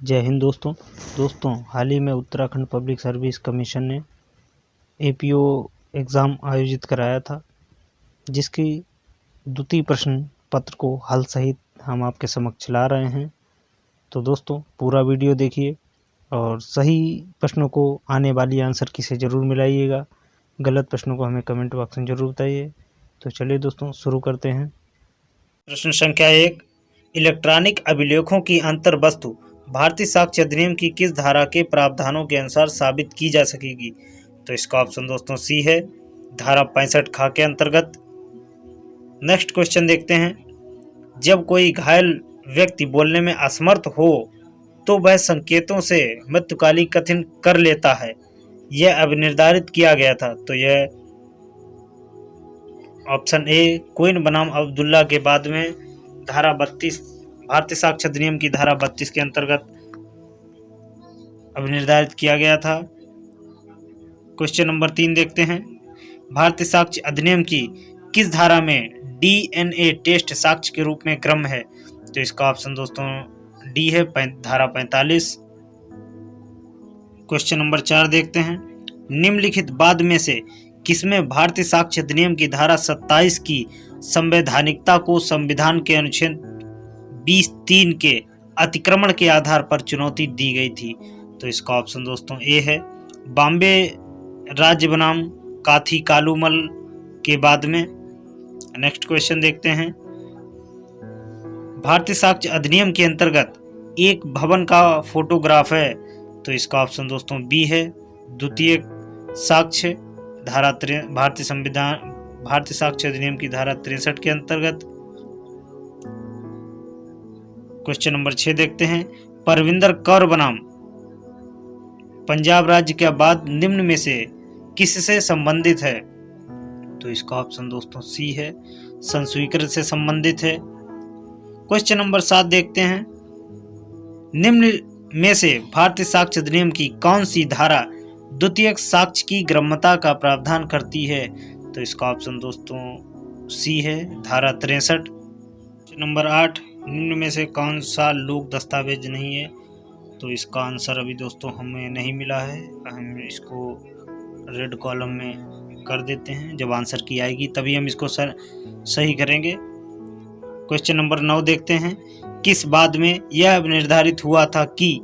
जय हिंद दोस्तों हाल ही में उत्तराखंड पब्लिक सर्विस कमीशन ने एपीओ एग्ज़ाम आयोजित कराया था, जिसकी द्वितीय प्रश्न पत्र को हल सहित हम आपके समक्ष ला रहे हैं। तो दोस्तों पूरा वीडियो देखिए और सही प्रश्नों को आने वाली आंसर की से ज़रूर मिलाइएगा। गलत प्रश्नों को हमें कमेंट बॉक्स में ज़रूर बताइए। तो चलिए दोस्तों शुरू करते हैं। प्रश्न संख्या 1, इलेक्ट्रॉनिक अभिलेखों की अंतर वस्तु भारतीय साक्ष्य अधिनियम की किस धारा के प्रावधानों के अनुसार साबित की जा सकेगी? तो इसका ऑप्शन दोस्तों सी है, धारा 65 खा के अंतर्गत। नेक्स्ट क्वेश्चन देखते हैं। जब कोई घायल व्यक्ति बोलने में असमर्थ हो तो वह संकेतों से मृत्युकालिक कथन कर लेता है, यह अब निर्धारित किया गया था। तो यह ऑप्शन ए, क्वीन बनाम अब्दुल्ला के बाद में धारा 32 भारतीय साक्ष्य अधिनियम की धारा 32 के अंतर्गत अब निर्धारित किया गया था। क्वेश्चन नंबर 3 देखते हैं। भारतीय साक्ष्य अधिनियम की किस धारा में डीएनए टेस्ट साक्ष्य के रूप में क्रम है? तो इसका ऑप्शन दोस्तों डी है, धारा 45। क्वेश्चन नंबर 4 देखते हैं। निम्नलिखित बाद में से किसमें भारतीय साक्ष्य अधिनियम की धारा 27 की संवैधानिकता को संविधान के अनुच्छेद 20(3) के अतिक्रमण के आधार पर चुनौती दी गई थी? तो इसका ऑप्शन दोस्तों ए है, बॉम्बे राज्य बनाम काथी कालूमल के बाद में। नेक्स्ट क्वेश्चन देखते हैं। भारतीय साक्ष्य अधिनियम के अंतर्गत एक भवन का फोटोग्राफ है, तो इसका ऑप्शन दोस्तों बी है, द्वितीय साक्ष्य धारा भारतीय साक्ष्य अधिनियम की धारा 63 के अंतर्गत। क्वेश्चन नंबर 6 देखते हैं। परविंदर कौर बनाम पंजाब राज्य के बाद निम्न में से किससे संबंधित है? तो इसका ऑप्शन दोस्तों सी है, संस्वीकृत से संबंधित है। क्वेश्चन नंबर 7 देखते हैं। निम्न में से भारतीय साक्ष्य अधिनियम की कौन सी धारा द्वितीयक साक्ष्य की ग्राह्यता का प्रावधान करती है? तो इसका ऑप्शन दोस्तों सी है, धारा 63। नंबर 8, निम्न में से कौन सा लोक दस्तावेज नहीं है? तो इसका आंसर अभी दोस्तों हमें नहीं मिला है, हम इसको रेड कॉलम में कर देते हैं। जब आंसर की आएगी तभी हम इसको सही करेंगे। क्वेश्चन नंबर 9 देखते हैं। किस बात में यह निर्धारित हुआ था कि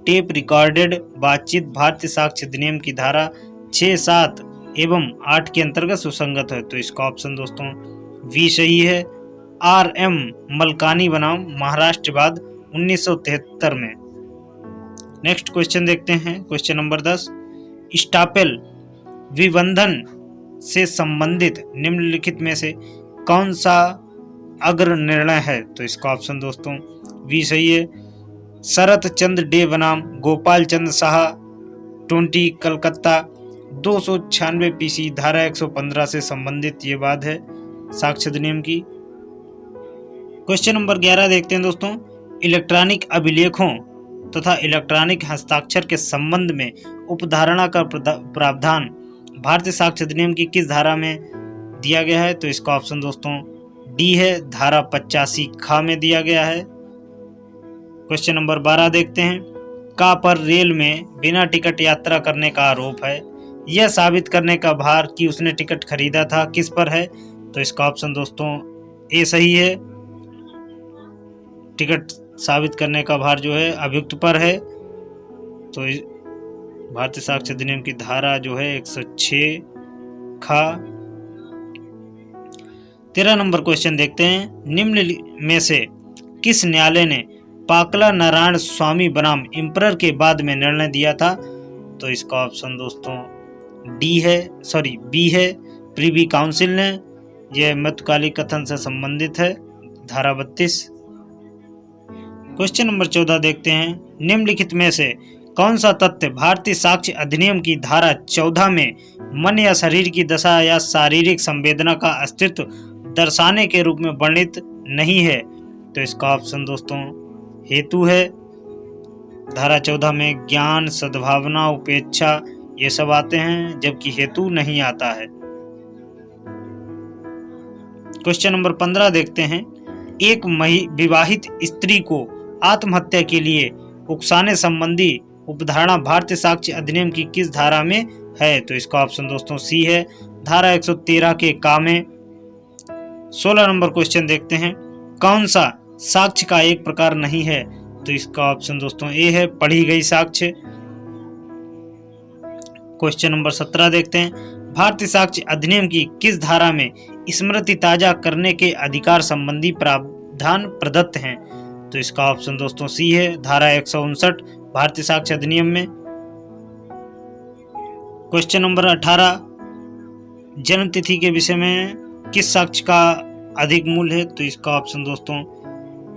टेप रिकॉर्डेड बातचीत भारतीय साक्ष्य अधिनियम की धारा 6, 7 एवं 8 के अंतर्गत सुसंगत है? तो इसका ऑप्शन दोस्तों वी सही है, आर.एम. मलकानी बनाम महाराष्ट्र बाद 1973 में। नेक्स्ट क्वेश्चन देखते हैं। क्वेश्चन नंबर 10, स्टापेल विबंधन से संबंधित निम्नलिखित में से कौन सा अग्र निर्णय है? तो इसका ऑप्शन दोस्तों वी सही है, शरत चंद्र डे बनाम गोपाल चंद्र शाह 20 कलकत्ता 296 पीसी धारा 115 से संबंधित ये बात है साक्ष्य अधिनियम की। क्वेश्चन नंबर 11 देखते हैं दोस्तों। इलेक्ट्रॉनिक अभिलेखों तथा इलेक्ट्रॉनिक हस्ताक्षर के संबंध में उपधारणा का प्रावधान भारतीय साक्ष्य अधिनियम की किस धारा में दिया गया है? तो इसका ऑप्शन दोस्तों डी है, धारा 85 खा में दिया गया है। क्वेश्चन नंबर 12 देखते हैं। का पर रेल में बिना टिकट यात्रा करने का आरोप है, यह साबित करने का भार कि उसने टिकट खरीदा था किस पर है? तो इसका ऑप्शन दोस्तों ए सही है, टिकट साबित करने का भार जो है अभियुक्त पर है। तो भारतीय साक्ष्य अधिनियम की धारा जो है 106 खा। 13 नंबर क्वेश्चन देखते हैं। निम्न में से किस न्यायालय ने पाकला नारायण स्वामी बनाम इम्परर के बाद में निर्णय दिया था? तो इसका ऑप्शन दोस्तों बी है, प्रीवी काउंसिल ने। यह मृत्युकालिक कथन से संबंधित है, धारा 32। क्वेश्चन नंबर 14 देखते हैं। निम्नलिखित में से कौन सा तथ्य भारतीय साक्ष्य अधिनियम की धारा 14 में मन या शरीर की दशा या शारीरिक संवेदना का अस्तित्व दर्शाने के रूप में वर्णित नहीं है? तो इसका ऑप्शन दोस्तों हेतु है, धारा 14 में ज्ञान, सद्भावना, उपेक्षा ये सब आते हैं, जबकि हेतु नहीं आता है। क्वेश्चन नंबर 15 देखते हैं। एक विवाहित स्त्री को आत्महत्या के लिए उकसाने संबंधी उपधारणा भारतीय साक्ष्य अधिनियम की किस धारा में है? तो इसका ऑप्शन दोस्तों सी है, धारा 113 के का में। 16 नंबर क्वेश्चन देखते हैं, कौन सा साक्ष्य का एक प्रकार नहीं है? तो इसका ऑप्शन दोस्तों ए है, पढ़ी गई साक्ष्य। क्वेश्चन नंबर 17 देखते हैं, भारतीय साक्ष्य अधिनियम की किस धारा में स्मृति ताजा करने के अधिकार संबंधी प्रावधान प्रदत्त हैं? तो इसका ऑप्शन दोस्तों सी है, धारा 159 भारतीय साक्ष्य अधिनियम में। क्वेश्चन नंबर 18, जन्म तिथि के विषय में किस साक्ष्य का अधिक मूल्य है? तो इसका ऑप्शन दोस्तों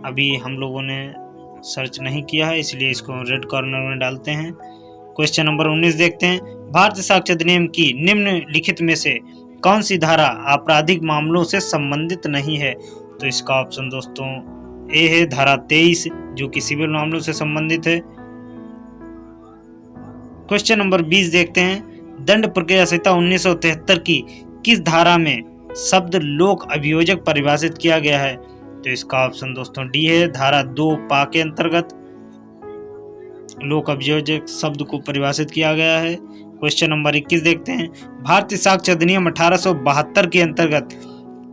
अभी हम लोगों ने सर्च नहीं किया है, इसलिए इसको रेड कॉर्नर में डालते हैं। क्वेश्चन नंबर 19 देखते हैं, भारतीय साक्ष्य अधिनियम की निम्नलिखित में से कौन सी धारा आपराधिक मामलों से संबंधित नहीं है? तो इसका ऑप्शन दोस्तों ए है, धारा 23 जो कि सिविल मामलों से संबंधित है। क्वेश्चन नंबर 20 देखते हैं, दंड प्रक्रिया संहिता 1973 की किस धारा में शब्द लोक अभियोजक परिभाषित किया गया है? तो इसका ऑप्शन दोस्तों डी है, धारा 2 पा के अंतर्गत लोक अभियोजक शब्द को परिभाषित किया गया है। क्वेश्चन नंबर 21 देखते हैं, भारतीय साक्ष्य अधिनियम 1872 के अंतर्गत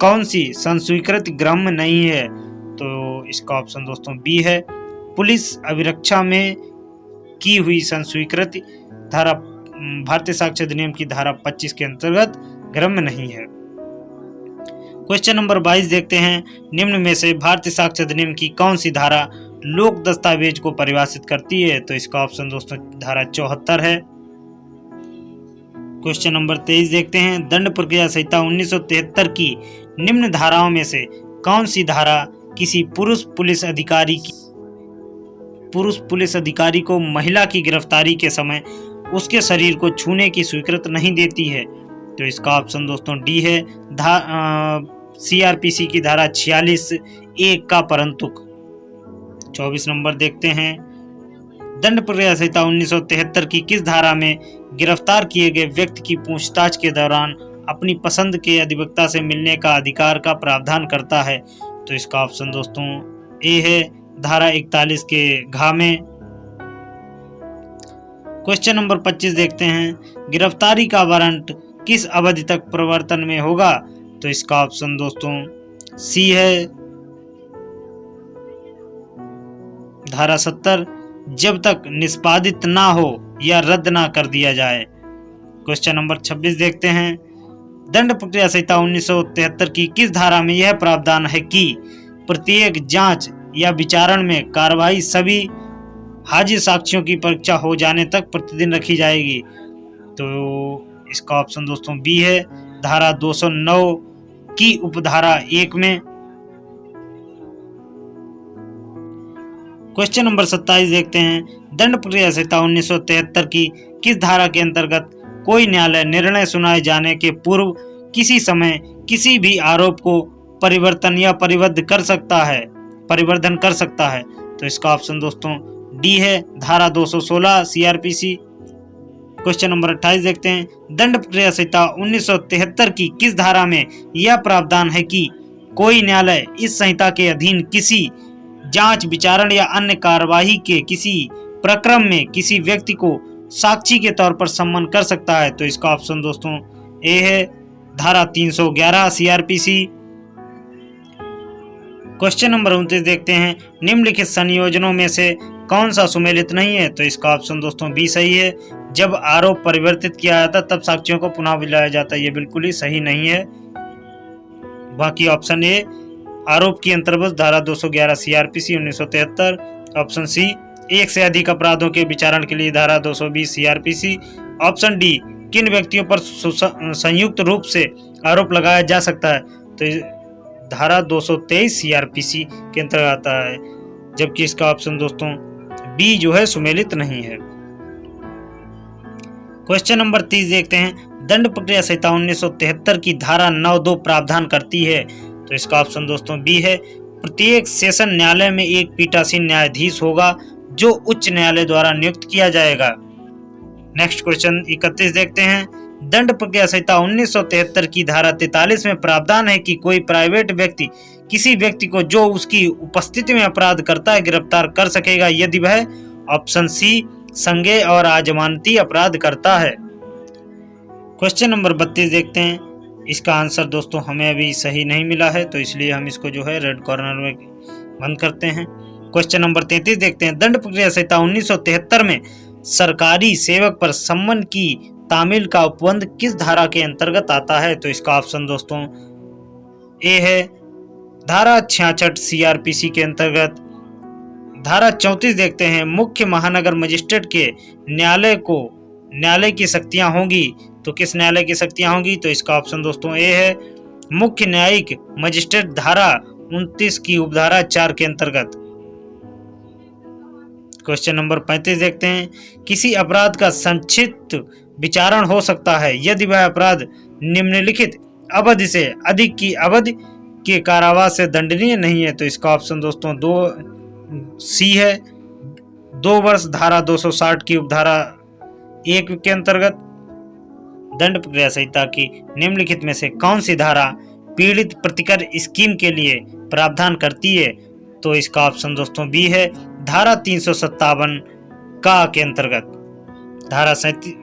कौन सी संस्वीकृत ग्राम्य नहीं है? तो इसका ऑप्शन दोस्तों बी है, पुलिस अभिरक्षा में की हुई संस्वीकृति धारा भारतीय साक्ष्य अधिनियम की धारा 25 के अंतर्गत ग्राम्य नहीं है। क्वेश्चन नंबर 22 देखते हैं, निम्न में से भारतीय साक्ष्य अधिनियम की कौन सी धारा लोक दस्तावेज को परिभाषित करती है? तो इसका ऑप्शन दोस्तों धारा 74 है। क्वेश्चन नंबर 23 देखते हैं, दंड प्रक्रिया संहिता 1973 की निम्न धाराओं में से कौन सी धारा किसी पुरुष पुलिस अधिकारी को महिला की गिरफ्तारी के समय उसके शरीर को छूने की स्वीकृति नहीं देती है? तो इसका ऑप्शन दोस्तों डी है, CRPC की धारा 46(1) का परंतुक। 24 नंबर देखते हैं, दंड प्रक्रिया संहिता 1973 की किस धारा में गिरफ्तार किए गए व्यक्ति की पूछताछ के दौरान अपनी पसंद के अधिवक्ता से मिलने का अधिकार का प्रावधान करता है? तो इसका ऑप्शन दोस्तों ए है, धारा 41 के घ में। क्वेश्चन नंबर 25 देखते हैं, गिरफ्तारी का वारंट किस अवधि तक प्रवर्तन में होगा? तो इसका ऑप्शन दोस्तों सी है, धारा 70, जब तक निष्पादित ना हो या रद्द ना कर दिया जाए। क्वेश्चन नंबर 26 देखते हैं, दंड प्रक्रिया संहिता 1973 की किस धारा में यह प्रावधान है कि प्रत्येक जांच या विचारण में कार्रवाई सभी हाजिर साक्ष्यों की परीक्षा हो जाने तक प्रतिदिन रखी जाएगी? तो इसका ऑप्शन दोस्तों बी है, धारा 209 की उपधारा 1 में। क्वेश्चन नंबर 27 देखते हैं, दंड प्रक्रिया संहिता 1973 की किस धारा के अंतर्गत कोई न्यायालय निर्णय सुनाए जाने के पूर्व किसी समय किसी भी आरोप को परिवर्तन या परिवर्धन कर सकता है? तो इसका ऑप्शन दोस्तों डी है, धारा 216 CRPC। क्वेश्चन नंबर 28 देखते हैं, दंड प्रक्रिया संहिता 1973 की किस धारा में यह प्रावधान है कि कोई न्यायालय इस संहिता के अधीन किसी जांच, विचारण या अन्य कार्यवाही के किसी प्रक्रम में किसी व्यक्ति को साक्षी के तौर पर सम्मन कर सकता है? तो इसका ऑप्शन दोस्तों ए है, धारा 311 CRPC। क्वेश्चन नंबर 29 देखते हैं, निम्नलिखित संयोजनों में से कौन सा सुमेलित नहीं है? तो इसका ऑप्शन दोस्तों बी सही है, जब आरोप परिवर्तित किया जाता तब साक्ष्यों को पुनः बुलाया जाता है। ये बिल्कुल ही सही नहीं है। बाकी ऑप्शन ए, आरोप की अंतर्गत धारा 211 CRPC 1973। ऑप्शन सी, एक से अधिक अपराधों के विचारण के लिए धारा 220 CRPC। ऑप्शन डी, किन व्यक्तियों पर संयुक्त रूप से आरोप लगाया जा सकता है? तो धारा 223 CRPC के अंतर्गत आता है, जबकि इसका ऑप्शन दोस्तों बी जो है सुमेलित नहीं है। क्वेश्चन नंबर 30 देखते हैं, दंड प्रक्रिया संहिता 1973 की धारा 9(2) प्रावधान करती है? तो इसका ऑप्शन दोस्तों बी है, प्रत्येक सेशन न्यायालय में एक पीठासीन न्यायाधीश होगा जो उच्च न्यायालय द्वारा नियुक्त किया जाएगा। नेक्स्ट क्वेश्चन 31 देखते हैं, दंड प्रक्रिया संहिता 1973 की धारा 43 में प्रावधान है कि कोई प्राइवेट व्यक्ति किसी व्यक्ति को जो उसकी उपस्थिति में अपराध करता है गिरफ्तार कर सकेगा यदि वह ऑप्शन सी संज्ञेय और अजमानती अपराध करता है। क्वेश्चन नंबर 32 देखते हैं। इसका आंसर दोस्तों हमें अभी सही नहीं मिला है, तो इसलिए हम इसको जो है रेड कॉर्नर में बंद करते हैं। क्वेश्चन नंबर 33 देखते हैं। दंड प्रक्रिया संहिता 1973 में सरकारी सेवक पर सम्मन की तामील का उपबंध किस धारा के अंतर्गत आता है? तो इसका ऑप्शन दोस्तों ए है धारा 66 CRPC के अंतर्गत। धारा 34 देखते हैं। मुख्य महानगर मजिस्ट्रेट के न्यायालय की शक्तियां होंगी, तो किस न्यायालय की शक्तियां होंगी? तो इसका ऑप्शन दोस्तों ए है मुख्य न्यायिक मजिस्ट्रेट, धारा 29 की उपधारा 4 के अंतर्गत। क्वेश्चन नंबर 35 देखते हैं। किसी अपराध का संक्षिप्त विचारण हो सकता है यदि वह अपराध निम्नलिखित अवधि से अधिक की अवधि के कारावास से दंडनीय नहीं है। तो इसका ऑप्शन दोस्तों 2C है 2 वर्ष, धारा 260 की उपधारा 1 के अंतर्गत। दंड प्रक्रिया संहिता की निम्नलिखित में से कौन सी धारा पीड़ित प्रतिकर स्कीम के लिए प्रावधान करती है? तो इसका ऑप्शन दोस्तों बी है धारा 357 का के अंतर्गत। धारा 37।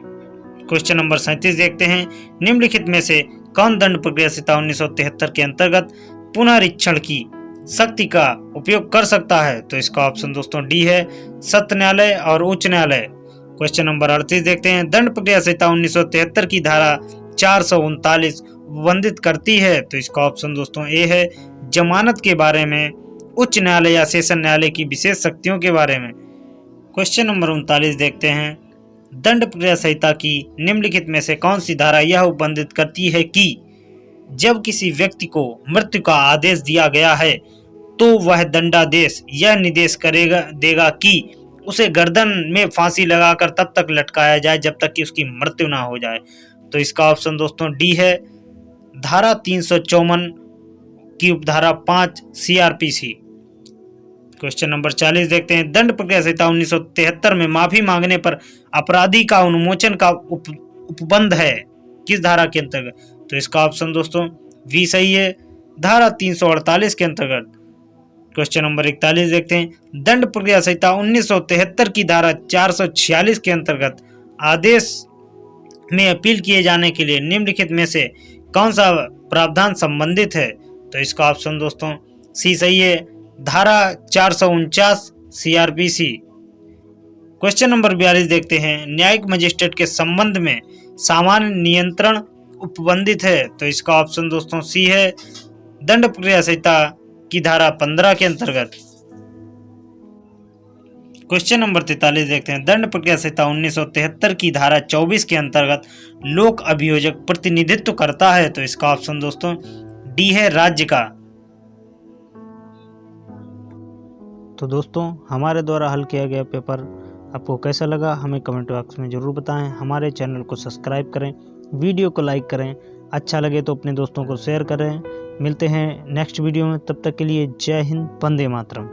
क्वेश्चन नंबर 37 देखते हैं। निम्नलिखित में से कौन दंड प्रक्रिया संहिता 1973 के अंतर्गत पुनरीक्षण की शक्ति का उपयोग कर सकता है? तो इसका ऑप्शन दोस्तों डी है सत्र न्यायालय और उच्च न्यायालय। क्वेश्चन नंबर 38 देखते हैं। दंड प्रक्रिया संहिता 1973 की धारा 439 उपबंधित करती है? तो इसका ऑप्शन दोस्तों ए है जमानत के बारे में, उच्च न्यायालय या सेशन न्यायालय की विशेष शक्तियों के बारे में। क्वेश्चन नंबर 39 देखते हैं। दंड प्रक्रिया संहिता की निम्नलिखित में से कौन सी धारा यह उपबंधित करती है कि जब किसी व्यक्ति को मृत्यु का आदेश दिया गया है तो वह दंडादेश यह निर्देश देगा कि उसे गर्दन में फांसी लगाकर तब तक लटकाया जाए जब तक कि उसकी मृत्यु ना हो जाए? तो इसका ऑप्शन दोस्तों डी है धारा 354 की उपधारा 5 CRPC। क्वेश्चन नंबर 40 देखते हैं। दंड प्रक्रिया संहिता 1973 में माफी मांगने पर अपराधी का उन्मोचन का उपबंध है किस धारा के अंतर्गत? तो इसका ऑप्शन दोस्तों बी सही है धारा 348 के अंतर्गत। क्वेश्चन नंबर 41 देखते हैं। दंड प्रक्रिया संहिता 1973 की धारा 446 के अंतर्गत आदेश में अपील किए जाने के लिए निम्नलिखित में से कौन सा प्रावधान संबंधित है? तो इसका ऑप्शन दोस्तों सी सही है धारा 449 CRPC। क्वेश्चन नंबर 42 देखते हैं। न्यायिक मजिस्ट्रेट के संबंध में सामान्य नियंत्रण उपबंधित है? तो इसका ऑप्शन दोस्तों सी है दंड प्रक्रिया संहिता की धारा 15 के अंतर्गत। क्वेश्चन नंबर 43 देखते हैं। दंड प्रक्रिया संहिता 1973 की धारा 24 के अंतर्गत लोक अभियोजक प्रतिनिधित्व करता है? तो इसका ऑप्शन दोस्तों डी है राज्य का। तो दोस्तों हमारे द्वारा हल किया गया पेपर आपको कैसा लगा हमें कमेंट बॉक्स में ज़रूर बताएं। हमारे चैनल को सब्सक्राइब करें, वीडियो को लाइक करें, अच्छा लगे तो अपने दोस्तों को शेयर करें। मिलते हैं नेक्स्ट वीडियो में, तब तक के लिए जय हिंद, वंदे मातरम।